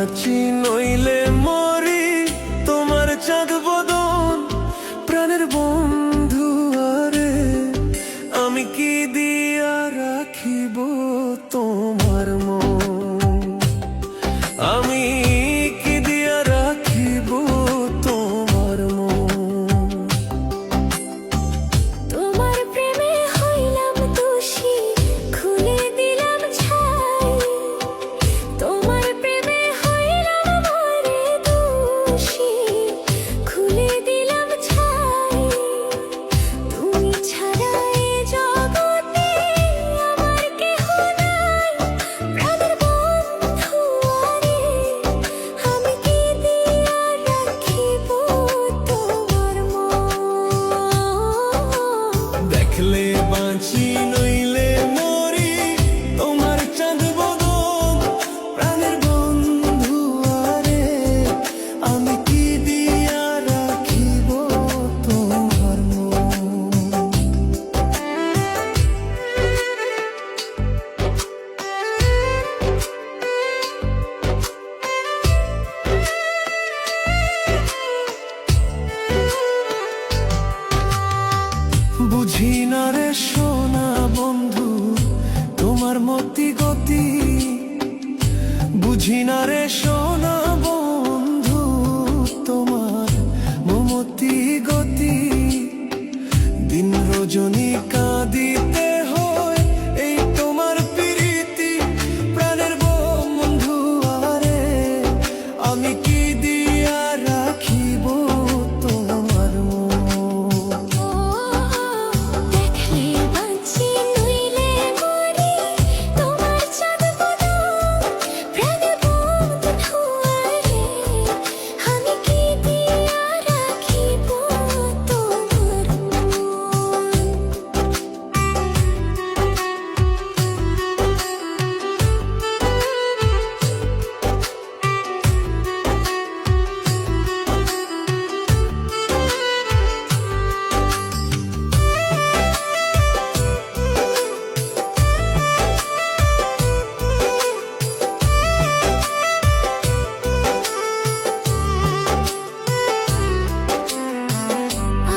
বাঁচি নইলে মরি, তোমার চাঁদ বদন প্রাণের বন্ধু আরে, আমি কি দিয়া রাখিব তোমার মন, আমি কি দিয়া রাখিব তোমার মন। তোমার প্রেমে হইলাম দোষী, খুলে দিলাম ছাই, তোমার প্রেমে হইলাম মরে দোষী, খুলে দিলাম ছাই। তুমি ছাড়া এ জগতে আমার কেহ নাই, প্রাণের বন্ধু আরে, আমি কি দিয়া রাখিব তোমার মন। দেখলে বাঁচি নইলে মরি, তোমার চাঁদ বদন প্রাণের বন্ধু আরে, আমি কি দিয়া রাখিব তোমার মন। বুঝি না রে সোনা বন্ধু তোমার মতি গতি, বুঝি না রে সোনা বন্ধু তোমার মমতি গতি, দিন রজনী কাঁদিতে হয় এই তোমার প্রীতি, প্রাণের বন্ধু আরে, আমি কি দিয়া রাখিব তোমার মন। দেখলে বাঁচি নইলে মরি, তোমার চাঁদ বদন প্রাণের বন্ধু আরে, আমি কি দিয়া রাখিব তোমার মন।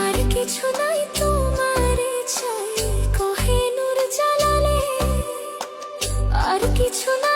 আর কিছু নাই তোমারে চাই, কহে নূর জালালে, আর কিছু নাই।